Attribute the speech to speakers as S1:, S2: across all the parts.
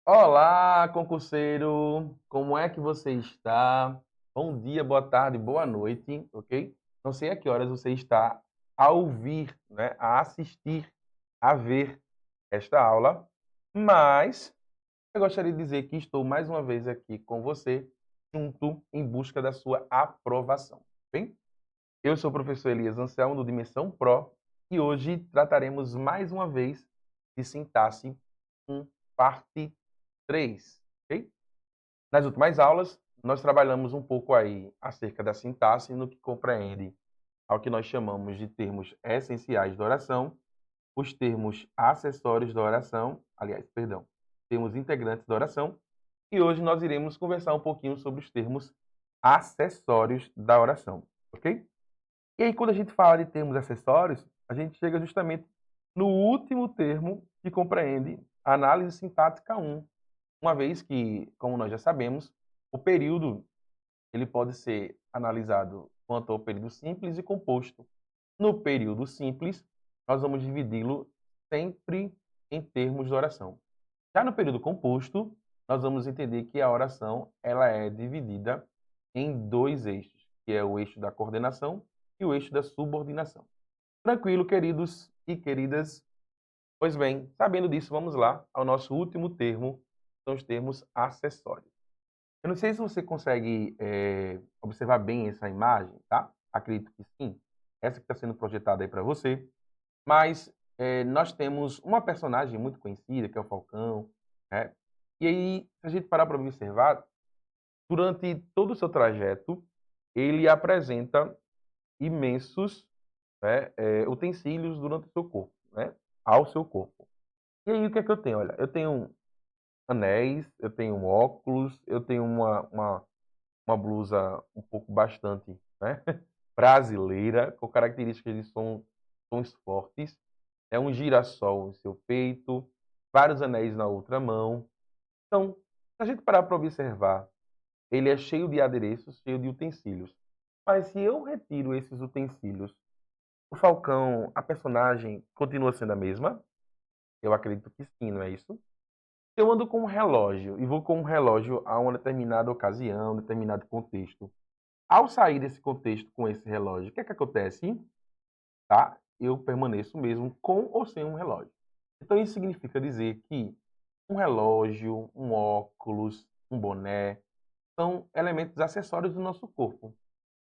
S1: Olá, concurseiro! Como é que você está? Bom dia, boa tarde, boa noite, ok? Não sei a que horas você está a ouvir, né, a assistir, a ver esta aula, mas eu gostaria de dizer que estou mais uma vez aqui com você, junto em busca da sua aprovação, bem? Eu sou o professor Elias Anselmo, do Dimensão Pro, e hoje trataremos mais uma vez de sintaxe 1, parte 3, ok? Nas últimas aulas, nós trabalhamos um pouco aí acerca da sintaxe no que compreende ao que nós chamamos de termos essenciais da oração, os termos acessórios da oração, aliás, perdão, termos integrantes da oração, e hoje nós iremos conversar um pouquinho sobre os termos acessórios da oração, ok? E aí, quando a gente fala de termos acessórios, a gente chega justamente no último termo que compreende a análise sintática 1, uma vez que, como nós já sabemos, o período ele pode ser analisado quanto ao período simples e composto. No período simples, nós vamos dividi-lo sempre em termos de oração. Já no período composto, nós vamos entender que a oração ela é dividida em dois eixos, que é o eixo da coordenação e o eixo da subordinação. Tranquilo, queridos e queridas? Pois bem, sabendo disso, vamos lá ao nosso último termo, são os termos acessórios. Eu não sei se você consegue observar bem essa imagem, tá? Acredito que sim. Essa que está sendo projetada aí para você. Mas nós temos uma personagem muito conhecida, que é o Falcão, né? E aí, se a gente parar para observar, durante todo o seu trajeto, ele apresenta imensos, né, utensílios durante o seu corpo, né? Ao seu corpo. E aí, o que é que eu tenho? Olha, eu tenho anéis, eu tenho um óculos, eu tenho uma blusa um pouco bastante, né, brasileira, com características de sons fortes, é um girassol em seu peito, vários anéis na outra mão. Então, se a gente parar para observar, ele é cheio de adereços, cheio de utensílios. Mas se eu retiro esses utensílios, o Falcão, a personagem, continua sendo a mesma? Eu acredito que sim, não é isso? Eu ando com um relógio e vou com um relógio a uma determinada ocasião, determinado contexto. Ao sair desse contexto com esse relógio, o que é que acontece? Tá? Eu permaneço mesmo com ou sem um relógio. Então isso significa dizer que um relógio, um óculos, um boné, são elementos acessórios do nosso corpo.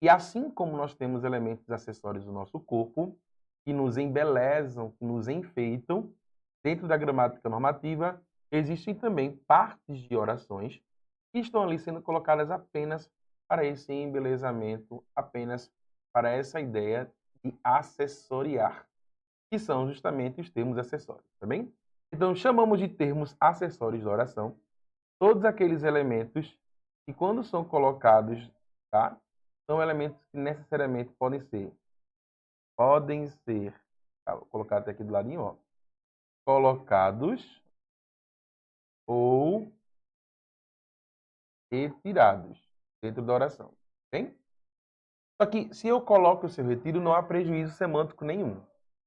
S1: E assim como nós temos elementos acessórios do nosso corpo, que nos embelezam, que nos enfeitam, dentro da gramática normativa, existem também partes de orações que estão ali sendo colocadas apenas para esse embelezamento, apenas para essa ideia de acessoriar, que são justamente os termos acessórios, tá bem? Então, chamamos de termos acessórios da oração todos aqueles elementos que, quando são colocados, tá? São elementos que necessariamente podem ser, tá? Vou colocar até aqui do ladinho, ó, colocados ou retirados dentro da oração, bem? Só que se eu coloco o seu retiro, não há prejuízo semântico nenhum.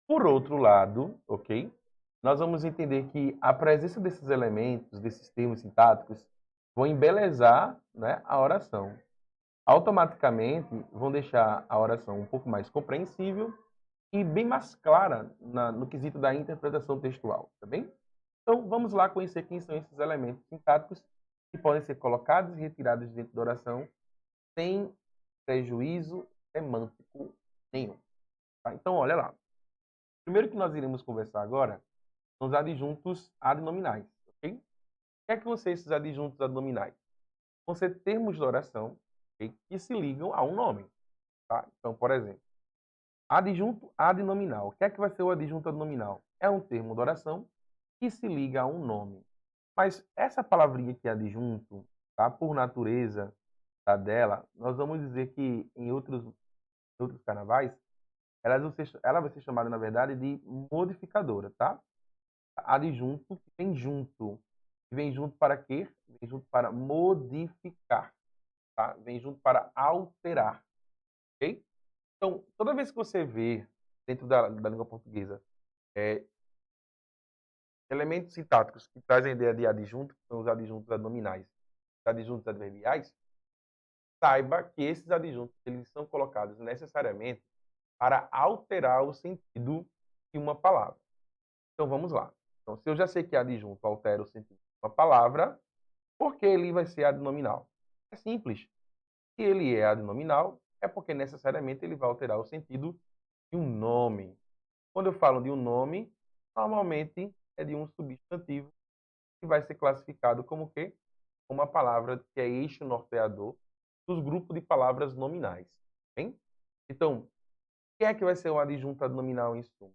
S1: Por outro lado, ok? Nós vamos entender que a presença desses elementos, desses termos sintáticos, vão embelezar, né, a oração. Automaticamente vão deixar a oração um pouco mais compreensível e bem mais clara no quesito da interpretação textual, tá bem? Então, vamos lá conhecer quem são esses elementos sintáticos que podem ser colocados e retirados dentro da oração sem prejuízo semântico nenhum. Tá? Então, olha lá. Primeiro que nós iremos conversar agora são os adjuntos adnominais, ok? O que é que vão ser esses adjuntos adnominais? Vão ser termos de oração, ok, que se ligam a um nome. Tá? Então, por exemplo, adjunto adnominal. O que é que vai ser o adjunto adnominal? É um termo de oração que se liga a um nome. Mas essa palavrinha que é adjunto, tá? Por natureza tá, dela, nós vamos dizer que em outros carnavais, ela vai ser chamada, na verdade, de modificadora, tá? Adjunto que vem junto. Vem junto para quê? Vem junto para modificar, tá? Vem junto para alterar, ok? Então, toda vez que você vê dentro da língua portuguesa elementos sintáticos que trazem a ideia de adjunto, que são os adjuntos adnominais, os adjuntos adverbiais, saiba que esses adjuntos eles são colocados necessariamente para alterar o sentido de uma palavra. Então vamos lá. Então, se eu já sei que adjunto altera o sentido de uma palavra, por que ele vai ser adnominal? É simples. Se ele é adnominal, é porque necessariamente ele vai alterar o sentido de um nome. Quando eu falo de um nome, normalmente é de um substantivo que vai ser classificado como o quê? Como uma palavra que é eixo norteador dos grupos de palavras nominais. Bem? Então, o que é que vai ser um adjunto adnominal em suma?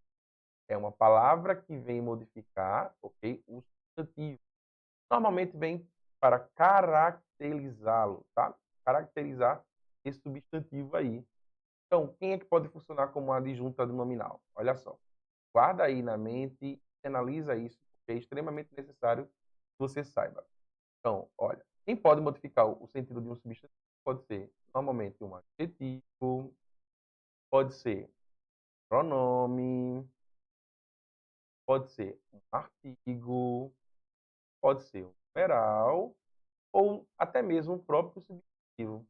S1: É uma palavra que vem modificar, ok, o substantivo. Normalmente vem para caracterizá-lo, tá? Caracterizar esse substantivo aí. Então, quem é que pode funcionar como um adjunto adnominal? Olha só. Guarda aí na mente e analisa isso, porque é extremamente necessário que você saiba. Então, olha, quem pode modificar o sentido de um substantivo pode ser, normalmente, um adjetivo, pode ser pronome, pode ser um artigo, pode ser um numeral ou até mesmo o próprio substantivo.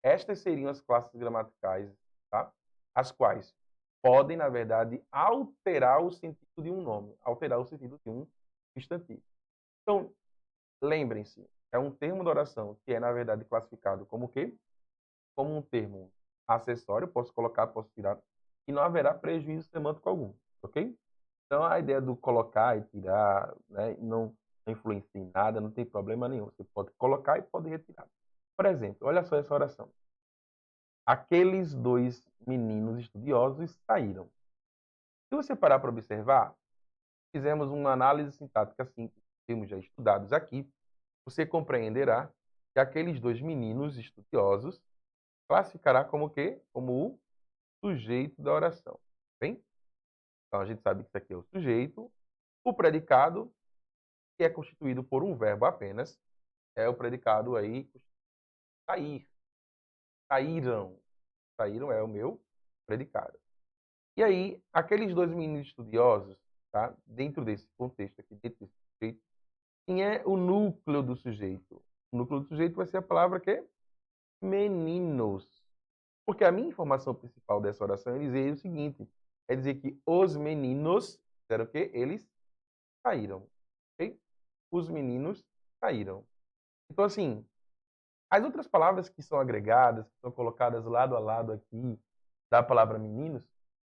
S1: Estas seriam as classes gramaticais, tá? As quais podem, na verdade, alterar o sentido de um nome, alterar o sentido de um substantivo. Então, lembrem-se, é um termo de oração que é, na verdade, classificado como o quê? Como um termo acessório, posso colocar, posso tirar, e não haverá prejuízo semântico algum, ok? Então, a ideia do colocar e tirar, né, não influencia em nada, não tem problema nenhum. Você pode colocar e pode retirar. Por exemplo, olha só essa oração. Aqueles dois meninos estudiosos saíram. Se você parar para observar, fizemos uma análise sintática simples, termos já estudados aqui, você compreenderá que aqueles dois meninos estudiosos classificará como o quê? Como o sujeito da oração. Bem? Então, a gente sabe que isso aqui é o sujeito. O predicado, que é constituído por um verbo apenas, é o predicado aí, sair. Saíram. Saíram é o meu predicado. E aí, aqueles dois meninos estudiosos, tá? Dentro desse contexto aqui, dentro desse sujeito, quem é o núcleo do sujeito? O núcleo do sujeito vai ser a palavra que? Meninos. Porque a minha informação principal dessa oração é dizer o seguinte, é dizer que os meninos, fizeram o quê? Eles saíram. Ok? Os meninos saíram. Então, assim, as outras palavras que são agregadas, que são colocadas lado a lado aqui da palavra meninos,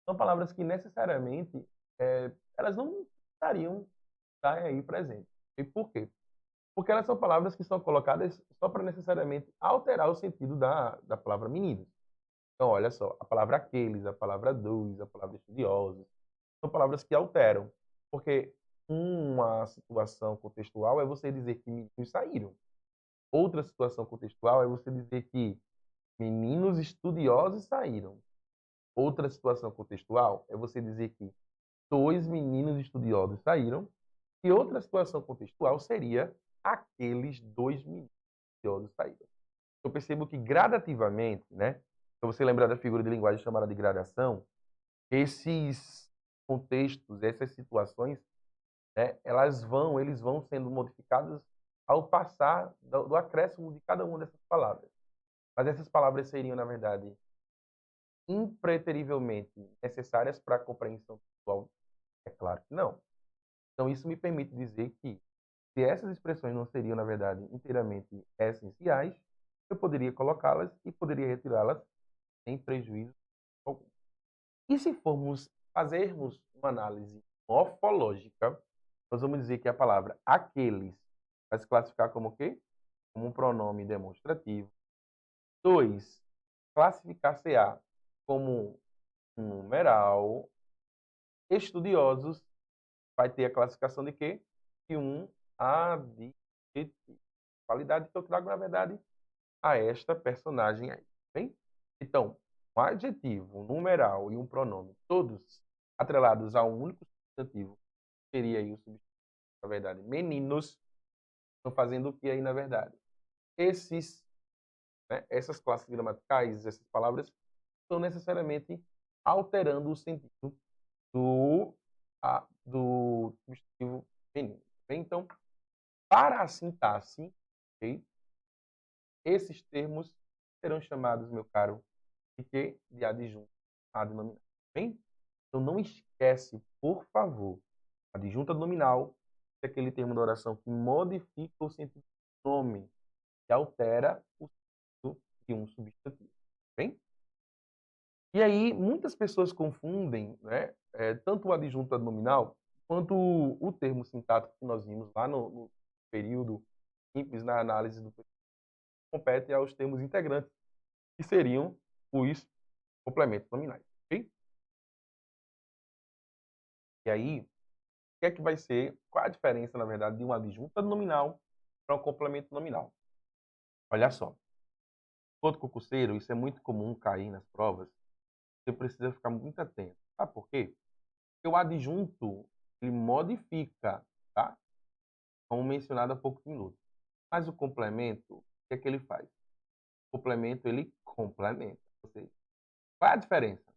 S1: são palavras que necessariamente elas não estariam tá, aí presentes. E por quê? Porque elas são palavras que são colocadas só para necessariamente alterar o sentido da palavra meninos. Então, olha só, a palavra aqueles, a palavra dos, a palavra estudiosos, são palavras que alteram. Porque uma situação contextual é você dizer que meninos saíram. Outra situação contextual é você dizer que meninos estudiosos saíram. Outra situação contextual é você dizer que dois meninos estudiosos saíram. E outra situação contextual seria aqueles dois meninos estudiosos saíram. Eu percebo que gradativamente, né? Se você lembrar da figura de linguagem chamada de gradação, esses contextos, essas situações, né, eles vão sendo modificados ao passar do acréscimo de cada uma dessas palavras. Mas essas palavras seriam, na verdade, impreterivelmente necessárias para a compreensão textual? É claro que não. Então, isso me permite dizer que, se essas expressões não seriam, na verdade, inteiramente essenciais, eu poderia colocá-las e poderia retirá-las sem prejuízo algum. E se formos fazermos uma análise morfológica, nós vamos dizer que a palavra aqueles vai se classificar como o quê? Como um pronome demonstrativo. 2, classificar-se-á como um numeral. Estudiosos vai ter a classificação de quê? De um adjetivo. Qualidade que eu trago, na verdade, a esta personagem aí. Bem? Então, um adjetivo, um numeral e um pronome, todos atrelados a um único substantivo, seria aí o substantivo, na verdade. Meninos estão fazendo o que aí, na verdade? Esses, né, essas classes gramaticais, essas palavras, estão necessariamente alterando o sentido do substantivo feminino. Bem? Então, para a sintaxe, ok? Esses termos serão chamados, meu caro, de quê? De adjunto adnominal. Bem? Então, não esquece, por favor, adjunto adnominal é aquele termo da oração que modifica o sentido do nome, que altera o sentido de um substantivo. Bem? E aí, muitas pessoas confundem, né, tanto o adjunto adnominal quanto o termo sintático que nós vimos lá no período simples na análise do compete aos termos integrantes, que seriam os complementos nominais. Ok? E aí, o que é que vai ser, qual a diferença, na verdade, de um adjunto adnominal para um complemento nominal? Olha só, todo concurseiro, isso é muito comum cair nas provas, você precisa ficar muito atento. Sabe por quê? Porque o adjunto, ele modifica, tá? Como mencionado há poucos minutos. Mas o complemento, o que é que ele faz? O complemento, ele complementa. Ou seja, qual é a diferença?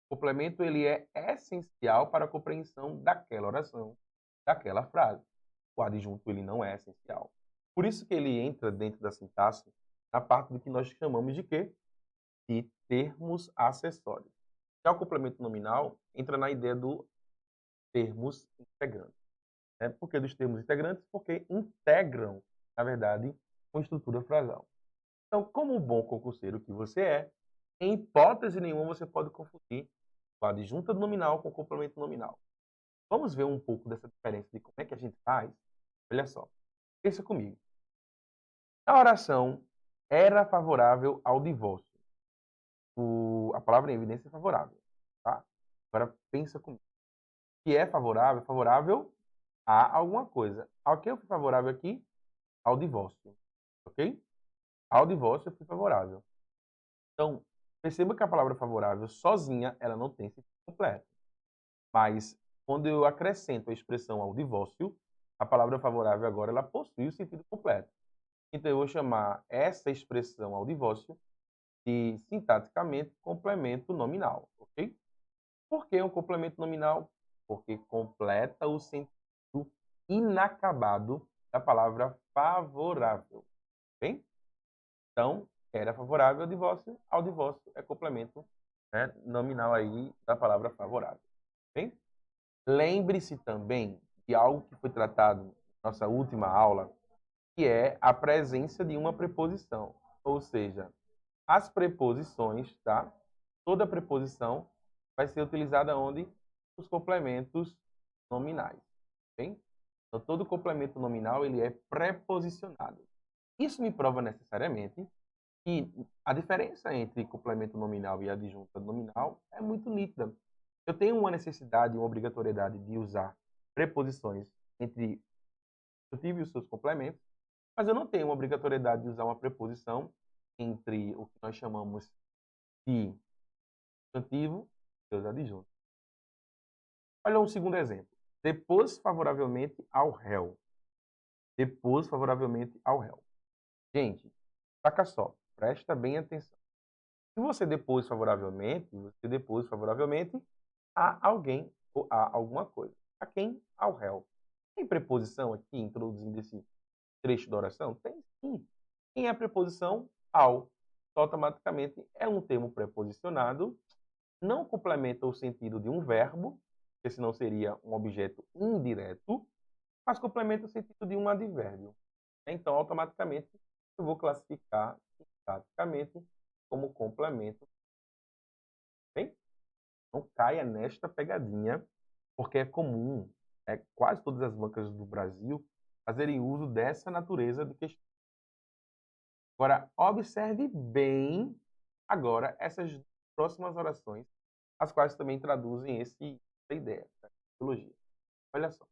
S1: O complemento, ele é essencial para a compreensão daquela oração, daquela frase. O adjunto, ele não é essencial. Por isso que ele entra dentro da sintaxe na parte do que nós chamamos de quê? De termos acessórios. Já o complemento nominal entra na ideia do termos integrantes. Por que dos termos integrantes? Porque integram, na verdade, uma estrutura frasal. Então, como bom concurseiro que você é, em hipótese nenhuma você pode confundir o adjunto nominal com o complemento nominal. Vamos ver um pouco dessa diferença de como é que a gente faz? Olha só, pensa comigo. A oração era favorável ao divórcio. A palavra em evidência é favorável. Tá? Agora pensa comigo. Que é favorável a alguma coisa. Ao que eu fui favorável aqui? Ao divórcio. Ok? Ao divórcio eu fui favorável. Então, perceba que a palavra favorável sozinha, ela não tem sentido completo. Mas, quando eu acrescento a expressão ao divórcio, a palavra favorável agora ela possui o sentido completo. Então, eu vou chamar essa expressão ao divórcio de, sintaticamente, complemento nominal. Ok? Por que um complemento nominal? Porque completa o sentido inacabado da palavra favorável. Bem? Então, era favorável ao divórcio é complemento, né, nominal aí da palavra favorável. Bem? Lembre-se também de algo que foi tratado na nossa última aula, que é a presença de uma preposição. Ou seja, as preposições, tá? Toda preposição vai ser utilizada onde? Os complementos nominais. Bem? Então, todo complemento nominal ele é preposicionado. Isso me prova necessariamente que a diferença entre complemento nominal e adjunto nominal é muito nítida. Eu tenho uma necessidade, uma obrigatoriedade de usar preposições entre o substantivo e os seus complementos, mas eu não tenho uma obrigatoriedade de usar uma preposição entre o que nós chamamos de substantivo e seus adjuntos. Olha um segundo exemplo. Depôs favoravelmente ao réu. Depôs favoravelmente ao réu. Gente, saca só, presta bem atenção. Se você depôs favoravelmente a alguém ou a alguma coisa. A quem? Ao réu. Tem preposição aqui introduzindo esse trecho da oração? Tem sim. Quem é a preposição? Ao. Automaticamente é um termo preposicionado, não complementa o sentido de um verbo, porque senão seria um objeto indireto, mas complementa o sentido de um advérbio. Então, automaticamente, eu vou classificar sintaticamente como complemento. Bem? Não caia nesta pegadinha, porque é comum, quase todas as bancas do Brasil fazerem uso dessa natureza de questão. Agora, observe bem agora essas próximas orações, as quais também traduzem essa ideia da teologia. Olha só.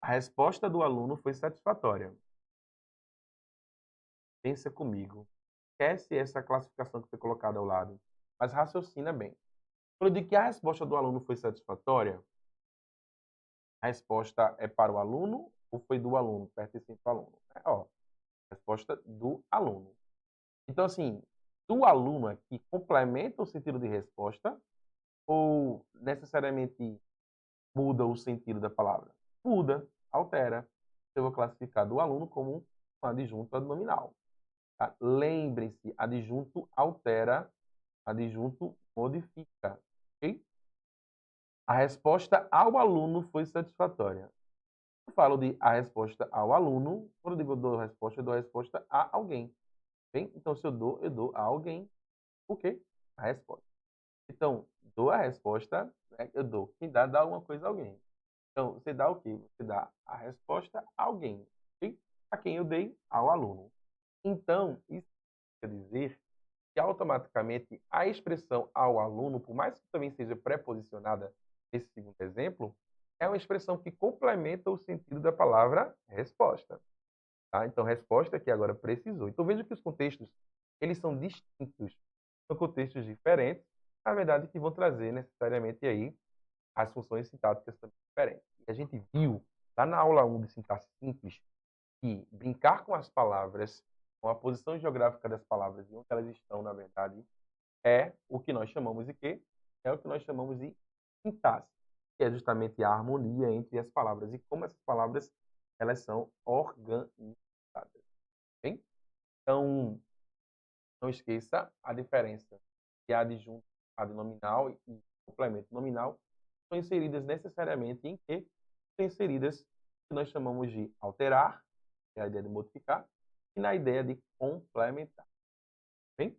S1: A resposta do aluno foi satisfatória. Pensa comigo. Esquece essa classificação que foi colocada ao lado, mas raciocina bem. Quando eu digo que a resposta do aluno foi satisfatória, a resposta é para o aluno ou foi do aluno, pertencente ao aluno? Resposta do aluno. Então, assim, do aluno aqui complementa o sentido de resposta ou necessariamente muda o sentido da palavra? Muda. altera. Eu vou classificar do aluno como um adjunto adnominal. Tá? Lembrem-se, adjunto altera, adjunto modifica. Ok? A resposta ao aluno foi satisfatória. Eu falo de a resposta ao aluno, quando eu digo eu dou a resposta a alguém. Bem? Então, se eu dou a alguém o quê? A resposta. Então, dou a resposta, né? Eu dou. Quem dá alguma coisa a alguém. Então, você dá o quê? Você dá a resposta a alguém. Ok? A quem eu dei? Ao aluno. Então, isso quer dizer que automaticamente a expressão ao aluno, por mais que também seja preposicionada nesse segundo exemplo, é uma expressão que complementa o sentido da palavra resposta. Tá? Então, resposta que agora precisou. Então, veja que os contextos, eles são distintos. São contextos diferentes, na verdade, que vão trazer necessariamente aí as funções sintáticas também diferentes. E a gente viu lá na aula 1 de sintaxe simples que brincar com as palavras, com a posição geográfica das palavras e onde elas estão, na verdade, é o que nós chamamos de quê? É o que nós chamamos de sintaxe, que é justamente a harmonia entre as palavras e como essas palavras elas são organizadas. Bem? Então, não esqueça a diferença de adjunto adnominal e complemento nominal são inseridas necessariamente em quê? São inseridas que nós chamamos de alterar, que é a ideia de modificar, e na ideia de complementar. Bem?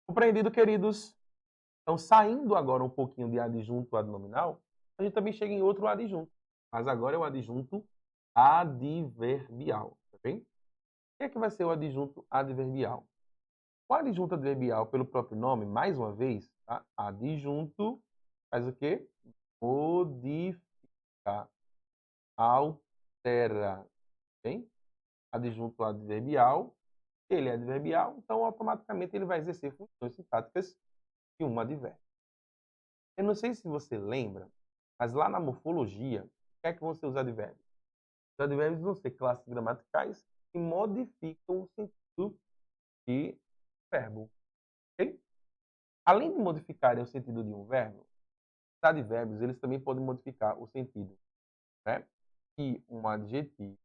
S1: Compreendido, queridos? Então, saindo agora um pouquinho de adjunto adnominal, a gente também chega em outro adjunto. Mas agora é o adjunto adverbial. Tá bem? O que é que vai ser o adjunto adverbial? O adjunto adverbial, pelo próprio nome, mais uma vez, tá? Adjunto faz o quê? Modifica, altera. Bem? Adjunto adverbial, ele é adverbial, então automaticamente ele vai exercer funções sintáticas de um advérbio. Eu não sei se você lembra, mas lá na morfologia, o que é que vão ser os advérbios? Os advérbios vão ser classes gramaticais que modificam o sentido de verbo. Okay? Além de modificarem o sentido de um verbo, os advérbios eles também podem modificar o sentido, né? De um adjetivo,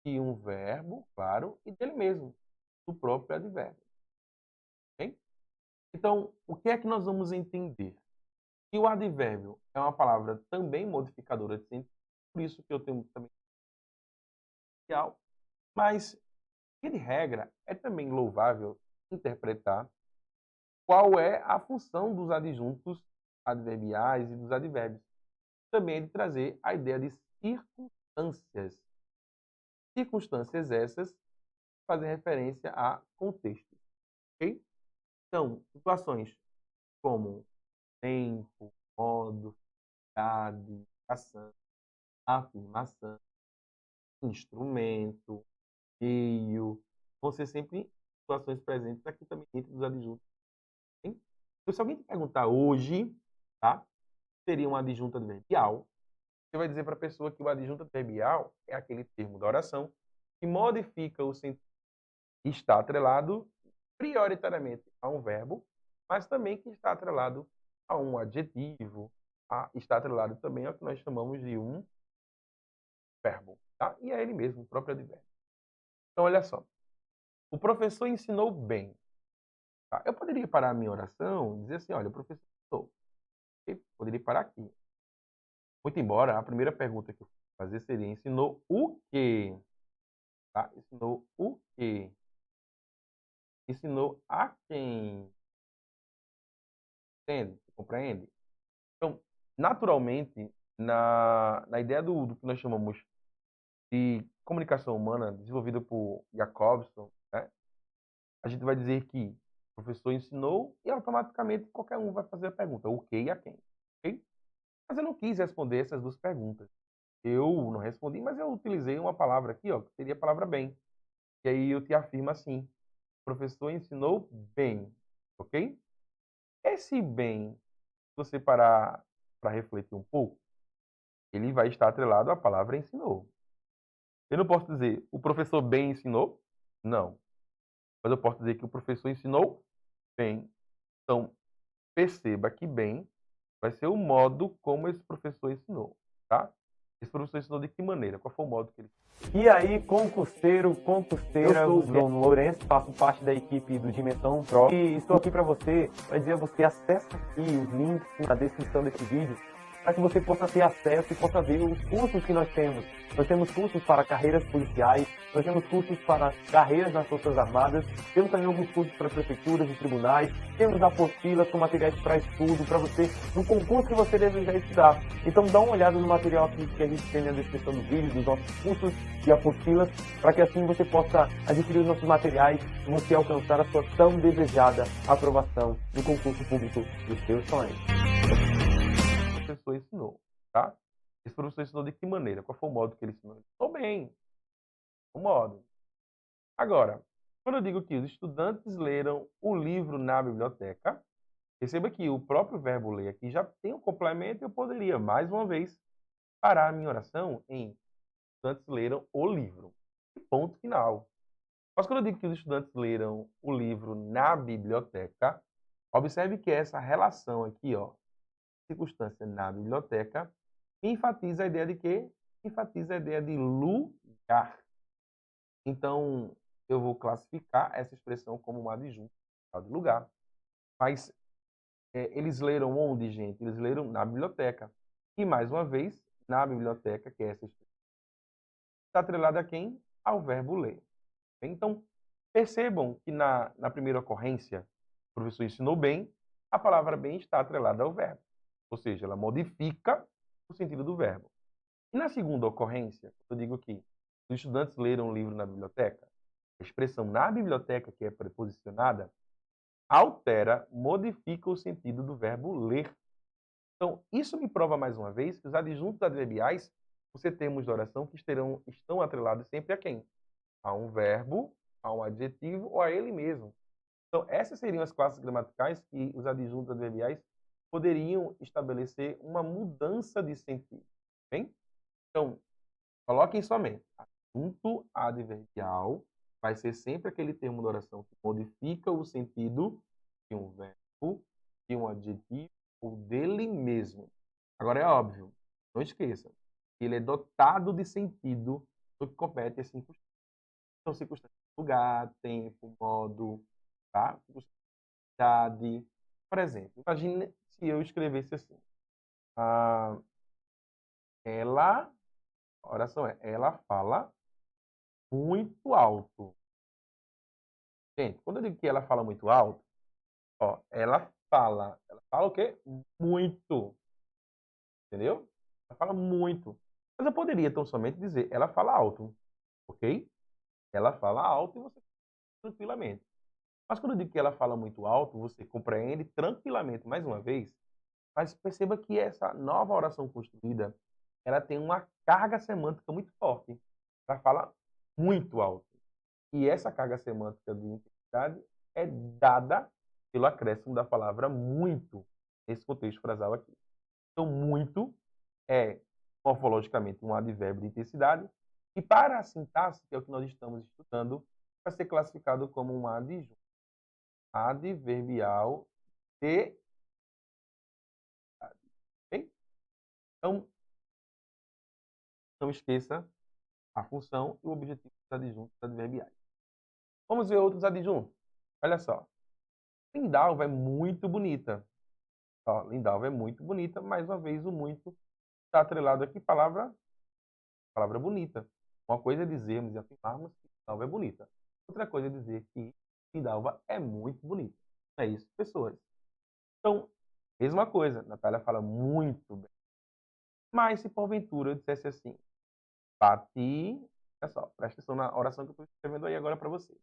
S1: de um verbo, claro, e dele mesmo, do próprio advérbio. Okay? Então, o que é que nós vamos entender? Que o advérbio é uma palavra também modificadora de sentido, por isso que eu tenho também mas, de regra, é também louvável interpretar qual é a função dos adjuntos adverbiais e dos advérbios. Também de trazer a ideia de circunstâncias. Circunstâncias essas que fazem referência a contextos. Ok? Então, situações como tempo, modo, idade, ação, afirmação, instrumento, meio, vão ser sempre situações presentes aqui também dentro dos adjuntos. Hein? Então, se alguém te perguntar hoje, tá? Seria um adjunto adverbial, você vai dizer para a pessoa que o adjunto adverbial é aquele termo da oração que modifica o sentido e está atrelado prioritariamente a um verbo, mas também que está atrelado a um adjetivo, está atrelado também ao que nós chamamos de um verbo, tá? E é ele mesmo, o próprio advérbio. Então, olha só. O professor ensinou bem. Tá? Eu poderia parar a minha oração e dizer assim, olha, o professor ensinou. Eu poderia parar aqui. Muito embora a primeira pergunta que eu vou fazer seria, ensinou o quê? Tá? Ensinou o quê? Ensinou a quem? Entende? Você compreende? Então, naturalmente, na ideia do que nós chamamos de comunicação humana, desenvolvida por Jacobson, né? A gente vai dizer que o professor ensinou e automaticamente qualquer um vai fazer a pergunta, o que e a quem. Ok? Mas eu não quis responder essas duas perguntas. Eu não respondi, mas eu utilizei uma palavra aqui, ó, que seria a palavra bem. E aí eu te afirmo assim, o professor ensinou bem, ok? Esse bem, se você parar para refletir um pouco, ele vai estar atrelado à palavra ensinou. Eu não posso dizer, o professor bem ensinou? Não. Mas eu posso dizer que o professor ensinou bem. Então, perceba que bem vai ser o modo como esse professor ensinou. tá? Esse professor ensinou de que maneira? Qual foi o modo que ele...
S2: E aí, concurseiro, concurseira,
S1: Eu sou o
S2: Bruno Lourenço, faço parte da equipe do Dimensão Pro e estou aqui para você, para dizer a você, acesse aqui os links na descrição desse vídeo, para que você possa ter acesso e possa ver os cursos que nós temos. Nós temos cursos para carreiras policiais, nós temos cursos para carreiras nas Forças Armadas, temos também alguns cursos para prefeituras e tribunais, temos apostilas com materiais para estudo, para você, no concurso que você desejar estudar. Então dá uma olhada no material aqui que a gente tem na descrição do vídeo, dos nossos cursos e apostilas, para que assim você possa adquirir os nossos materiais e você alcançar a sua tão desejada aprovação no concurso público dos seus sonhos.
S1: O professor ensinou, tá? Esse professor ensinou de que maneira? Qual foi o modo que ele ensinou? Ele ensinou bem. O modo. Agora, quando eu digo que os estudantes leram o livro na biblioteca, perceba que o próprio verbo ler aqui já tem um complemento e eu poderia, mais uma vez, parar a minha oração em estudantes leram o livro. Ponto final. Mas quando eu digo que os estudantes leram o livro na biblioteca, observe que essa relação aqui, ó, circunstância na biblioteca, enfatiza a ideia de quê? Enfatiza a ideia de lugar. Então, eu vou classificar essa expressão como um adjunto de lugar. Mas eles leram onde, gente? Eles leram na biblioteca. E, mais uma vez, na biblioteca, que é essa expressão, está atrelada a quem? Ao verbo ler. Então, percebam que na primeira ocorrência, o professor ensinou bem, a palavra bem está atrelada ao verbo. Ou seja, ela modifica o sentido do verbo. E na segunda ocorrência, eu digo que os estudantes leram o livro na biblioteca, a expressão na biblioteca, que é preposicionada, altera, modifica o sentido do verbo ler. Então, isso me prova mais uma vez que os adjuntos adverbiais, você termos de oração que estão atrelados sempre a quem? A um verbo, a um adjetivo ou a ele mesmo. Então, essas seriam as classes gramaticais que os adjuntos adverbiais poderiam estabelecer uma mudança de sentido. Bem? Então, coloquem somente. Adjunto adverbial vai ser sempre aquele termo de oração que modifica o sentido de um verbo, de um adjetivo ou dele mesmo. Agora, é óbvio, não esqueça, ele é dotado de sentido no que compete as circunstâncias. Então, circunstâncias, lugar, tempo, modo, tá? Circunstância, por exemplo, imagine se eu escrevesse assim. Ela, a oração é, ela fala muito alto. Gente, quando eu digo que ela fala muito alto, ó, ela fala o quê? Muito. Entendeu? Ela fala muito. Mas eu poderia tão somente dizer, ela fala alto. Ok? Ela fala alto e você tranquilamente. Mas quando eu digo que ela fala muito alto, você compreende tranquilamente, mais uma vez, mas perceba que essa nova oração construída, ela tem uma carga semântica muito forte. Ela fala muito alto. E essa carga semântica de intensidade é dada pelo acréscimo da palavra muito nesse contexto frasal aqui. Então, muito é morfologicamente um advérbio de intensidade e para a sintaxe, que é o que nós estamos estudando, vai ser classificado como um adjunto adverbial de... Okay? Então, não esqueça a função e o objetivo dos adjuntos adverbiais. Vamos ver outros adjuntos. Olha só. Lindalva é muito bonita. Ó, Lindalva é muito bonita. Mais uma vez, o muito está atrelado aqui palavra bonita. Uma coisa é dizermos e afirmarmos que Lindalva é bonita. Outra coisa é dizer que Lindalva é muito bonita. É isso, pessoas. Então, mesma coisa. Natália fala muito bem. Mas se porventura eu dissesse assim, bati... Olha só, presta atenção na oração que eu estou escrevendo aí agora para você.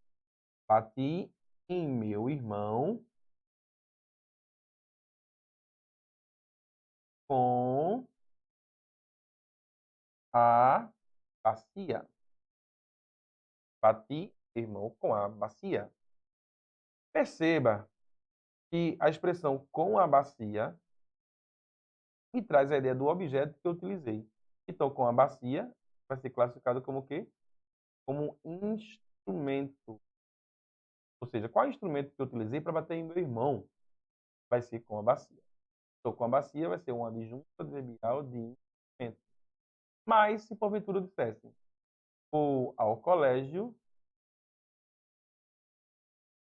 S1: Bati em meu irmão com a bacia. Bati, irmão, com a bacia. Perceba que a expressão com a bacia me traz a ideia do objeto que eu utilizei. Então, com a bacia vai ser classificado como o quê? Como instrumento. Ou seja, qual é o instrumento que eu utilizei para bater em meu irmão? Vai ser com a bacia. Então, com a bacia vai ser um adjunto adverbial de instrumento. Mas se porventura dissesse, vou ao colégio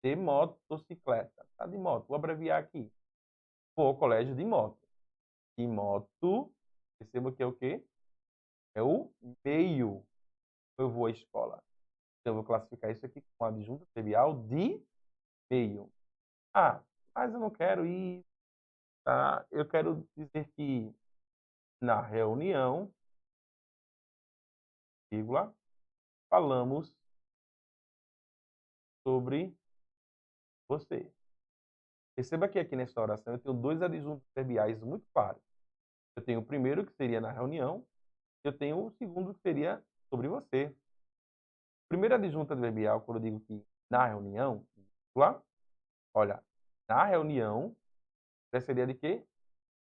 S1: de motocicleta. Tá de moto, vou abreviar aqui. Vou ao colégio de moto. E moto, perceba que é o quê? É o meio. Eu vou à escola. Então, eu vou classificar isso aqui com adjunto adverbial de meio. Ah, mas eu não quero ir, tá? Eu quero dizer que na reunião, vírgula, falamos sobre você. Perceba que aqui nessa oração eu tenho dois adjuntos adverbiais muito claros. Eu tenho o primeiro, que seria na reunião, e eu tenho o segundo, que seria sobre você. O primeiro adjunto adverbial, quando eu digo que na reunião, vírgula, olha, na reunião, seria de quê?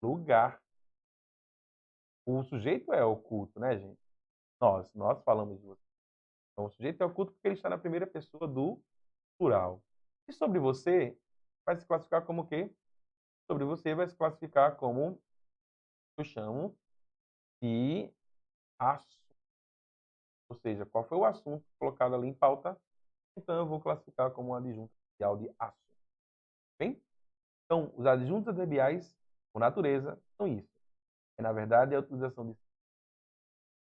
S1: Lugar. O sujeito é oculto, né, gente? Nós falamos de você. Então, o sujeito é oculto porque ele está na primeira pessoa do plural. E sobre você, vai se classificar como o quê? Sobre você vai se classificar como, eu chamo de assunto. Ou seja, qual foi o assunto colocado ali em pauta? Então, eu vou classificar como um adjunto adverbial de assunto. Bem? Então, os adjuntos adverbiais, por natureza, são isso. É, na verdade, a utilização de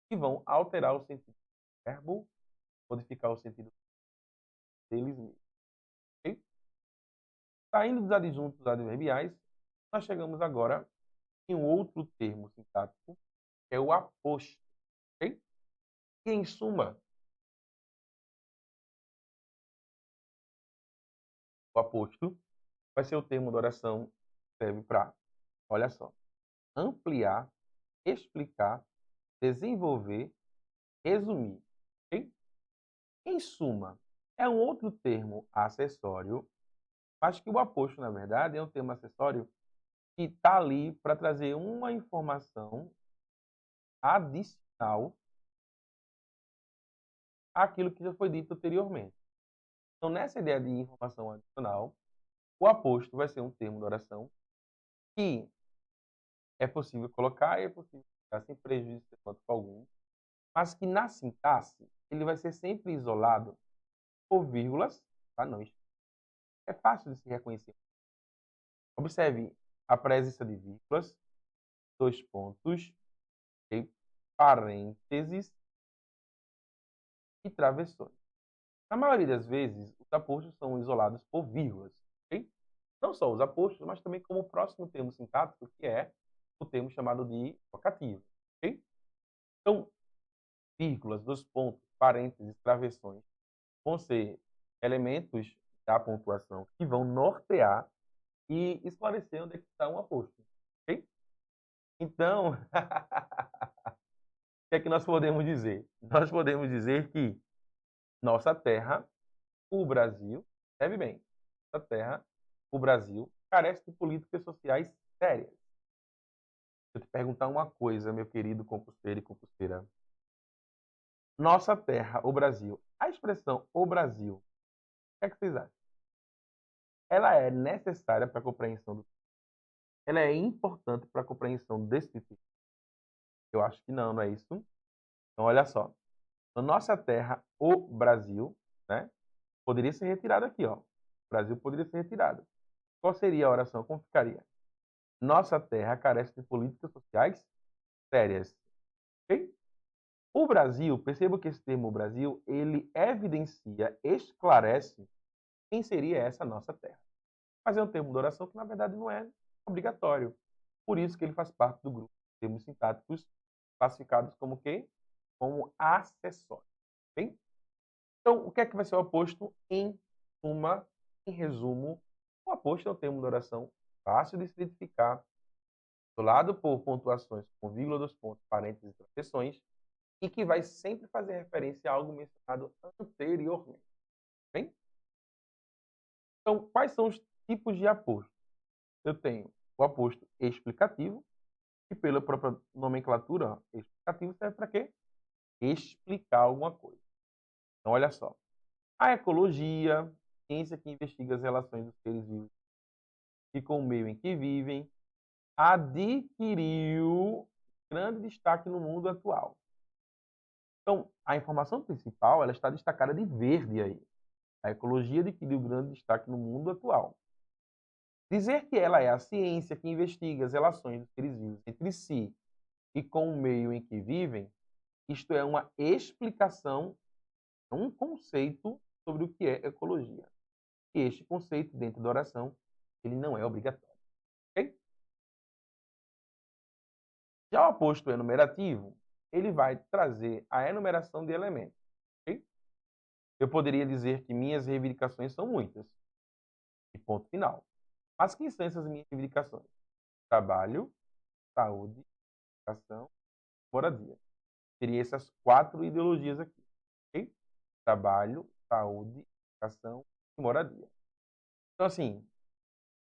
S1: que vão alterar o sentido do verbo, modificar o sentido deles mesmos. Ok? Saindo dos adjuntos adverbiais, nós chegamos agora em um outro termo sintático, que é o aposto. Ok? E, em suma, o aposto vai ser o termo da oração que serve para, olha só, ampliar, explicar, desenvolver, resumir. Ok? Em suma, é um outro termo acessório, mas que o aposto, na verdade, é um termo acessório que está ali para trazer uma informação adicional àquilo que já foi dito anteriormente. Então, nessa ideia de informação adicional, o aposto vai ser um termo de oração que é possível colocar e é possível colocar sem prejuízo de fato algum, mas que na sintaxe ele vai ser sempre isolado por vírgulas, tá? Não, é fácil de se reconhecer. Observe a presença de vírgulas, dois pontos, okay? Parênteses e travessões. Na maioria das vezes, os apostos são isolados por vírgulas. Okay? Não só os apostos, mas também como o próximo termo sintático, que é o termo chamado de vocativo. Okay? Então, vírgulas, dois pontos, parênteses, travessões vão ser elementos da pontuação que vão nortear e esclarecer onde é que está um aposto. Okay? Então, o que é que nós podemos dizer? Nós podemos dizer que nossa terra, o Brasil, deve bem, nossa terra, o Brasil, carece de políticas sociais sérias. Deixa eu te perguntar uma coisa, meu querido concurseiro e concurseira. Nossa terra, o Brasil, a expressão o Brasil, o que é que vocês acham? Ela é necessária para a compreensão do... Ela é importante para a compreensão desse tipo? Eu acho que não, não é isso? Então, olha só. Na nossa terra, o Brasil, né? Poderia ser retirado aqui, ó. O Brasil poderia ser retirado. Qual seria a oração? Como ficaria? Nossa terra carece de políticas sociais sérias. Ok? O Brasil, perceba que esse termo Brasil, ele evidencia, esclarece quem seria essa nossa terra. Mas é um termo de oração que, na verdade, não é obrigatório. Por isso que ele faz parte do grupo de termos sintáticos classificados como quê? Como acessórios. Okay? Então, o que é que vai ser o aposto? Em suma, em resumo, o aposto é um termo de oração fácil de se identificar, isolado por pontuações com vírgula dos pontos, parênteses e travessões, e que vai sempre fazer referência a algo mencionado anteriormente. Bem? Então, quais são os tipos de aposto? Eu tenho o aposto explicativo, que pela própria nomenclatura, explicativo serve para quê? Explicar alguma coisa. Então, olha só. A ecologia, ciência que investiga as relações dos seres vivos e com o meio em que vivem, adquiriu grande destaque no mundo atual. Então, a informação principal, ela está destacada de verde aí. A ecologia adquiriu grande destaque no mundo atual. Dizer que ela é a ciência que investiga as relações dos seres vivos entre si e com o meio em que vivem, isto é uma explicação, um conceito sobre o que é ecologia. E este conceito, dentro da oração, ele não é obrigatório. Ok? Já o aposto enumerativo, ele vai trazer a enumeração de elementos. Ok? Eu poderia dizer que minhas reivindicações são muitas. E ponto final. Mas quem são essas minhas reivindicações? Trabalho, saúde, educação, moradia. Teria essas 4 ideologias aqui. Ok? Trabalho, saúde, educação e moradia. Então, assim,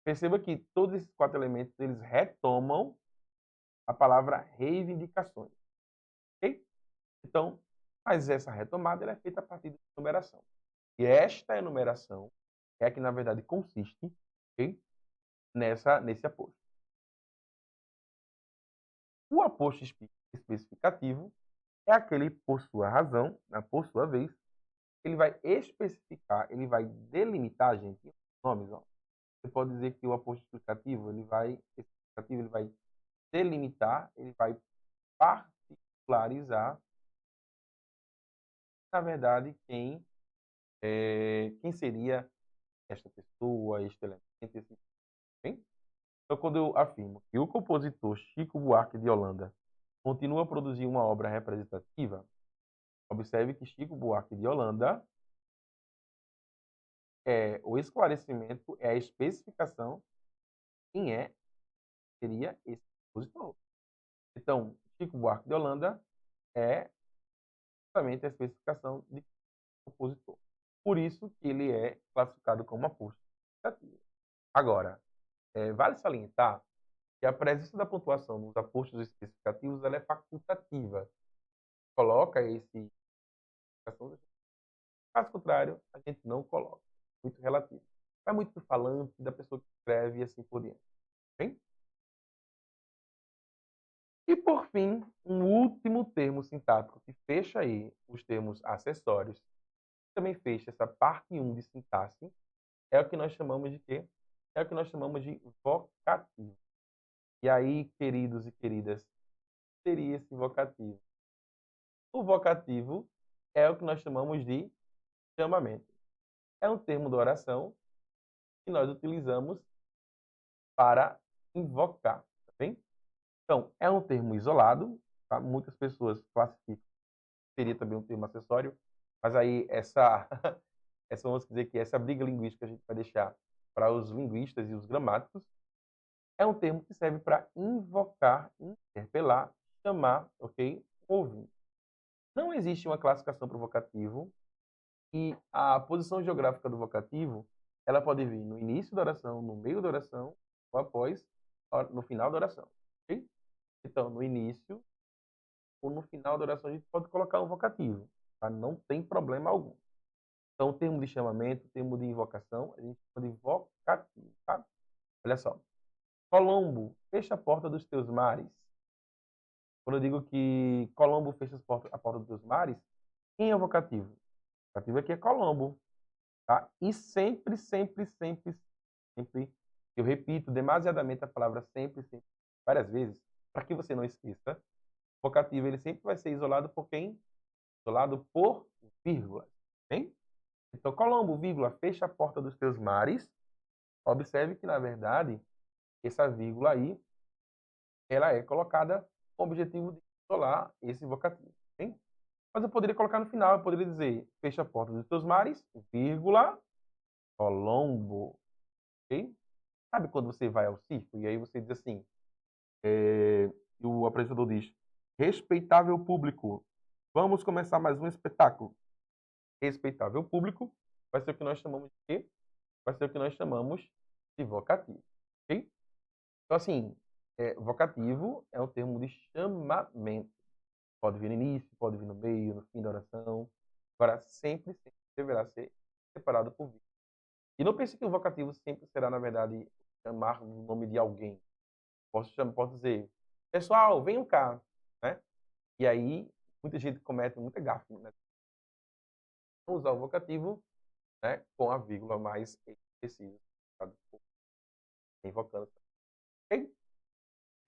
S1: perceba que todos esses 4 elementos, eles retomam a palavra reivindicações. Ok? Então, mas essa retomada ela é feita a partir da enumeração. E esta enumeração é a que, na verdade, consiste, ok, nesse aposto. O aposto especificativo é aquele, por sua razão, por sua vez, ele vai especificar, ele vai delimitar, gente, nomes. Ó. Você pode dizer que o aposto ele vai delimitar, ele vai particularizar, na verdade, quem seria esta pessoa, este elemento, esse, bem? Então, quando eu afirmo que o compositor Chico Buarque de Holanda continua a produzir uma obra representativa, observe que Chico Buarque de Holanda é o esclarecimento, é a especificação de quem seria esse compositor. Então, Chico Buarque de Holanda é justamente a especificação de compositor. Por isso que ele é classificado como aposto especificativo. Agora, vale salientar que a presença da pontuação nos apostos especificativos ela é facultativa. Coloca esse caso contrário, a gente não coloca. Muito relativo. É muito do falante, da pessoa que escreve e assim por diante. Bem? E por fim, um último termo sintático que fecha aí os termos acessórios, também fecha essa parte 1 de sintaxe, é o que nós chamamos de quê? É o que nós chamamos de vocativo. E aí, queridos e queridas, seria esse vocativo. O vocativo é o que nós chamamos de chamamento. É um termo da oração que nós utilizamos para invocar, tá bem? Então, é um termo isolado, tá? Muitas pessoas classificam, seria também um termo acessório, mas aí vamos dizer que essa briga linguística a gente vai deixar para os linguistas e os gramáticos. É um termo que serve para invocar, interpelar, chamar, ok? Ouvir. Não existe uma classificação para o vocativo e a posição geográfica do vocativo, ela pode vir no início da oração, no meio da oração ou no final da oração, ok? Então, no início ou no final da oração a gente pode colocar um vocativo, tá? Não tem problema algum. Então, o termo de chamamento, o termo de invocação, a gente chama de vocativo, tá? Olha só. Colombo, fecha a porta dos teus mares. Quando eu digo que Colombo fecha a porta dos teus mares, quem é o vocativo? O vocativo aqui é Colombo, tá? E sempre, sempre, sempre, sempre, eu repito demasiadamente a palavra sempre, sempre, várias vezes, para que você não esqueça. O vocativo ele sempre vai ser isolado por quem? Isolado por vírgula, bem? Então, Colombo, vírgula, fecha a porta dos teus mares. Observe que, na verdade, essa vírgula aí, ela é colocada com o objetivo de isolar esse vocativo. Bem? Mas eu poderia colocar no final, eu poderia dizer, fecha a porta dos teus mares, vírgula, Colombo. Ok? Sabe quando você vai ao circo e aí você diz assim, o apresentador diz, respeitável público, vamos começar mais um espetáculo. Respeitável público vai ser o que nós chamamos de quê? Vai ser o que nós chamamos de vocativo. Ok? Então, assim, vocativo é um termo de chamamento. Pode vir no início, pode vir no meio, no fim da oração. Agora, sempre, sempre deverá ser separado por vírgula. E não pense que o vocativo sempre será, na verdade, chamar o nome de alguém. Posso dizer, pessoal, venham cá. Né? E aí, muita gente comete muita gafe, né? Não usar o vocativo, né, com a vírgula mais precisa, sabe? Invocando. Ok?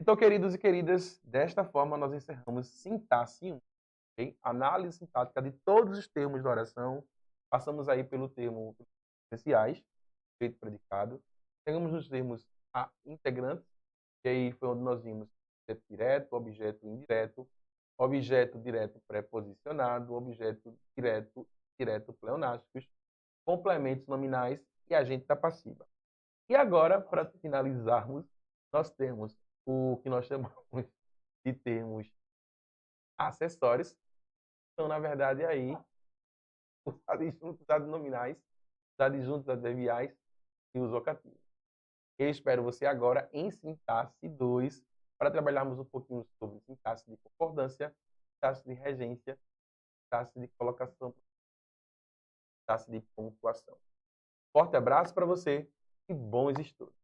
S1: Então, queridos e queridas, desta forma nós encerramos sintaxe 1, ok? Análise sintática de todos os termos da oração. Passamos aí pelo termo essenciais, feito predicado. Temos os termos integrantes, que aí foi onde nós vimos objeto direto, objeto indireto, objeto direto preposicionado, objeto direto pleonásticos, complementos nominais e agente da passiva. E agora, para finalizarmos, nós temos o que nós chamamos de termos acessórios, são, na verdade, aí os adjuntos adnominais, os adjuntos adverbiais e os vocativos. Eu espero você agora em sintaxe 2 para trabalharmos um pouquinho sobre sintaxe de concordância, sintaxe de regência, sintaxe de colocação, sintaxe de pontuação. Forte abraço para você e bons estudos.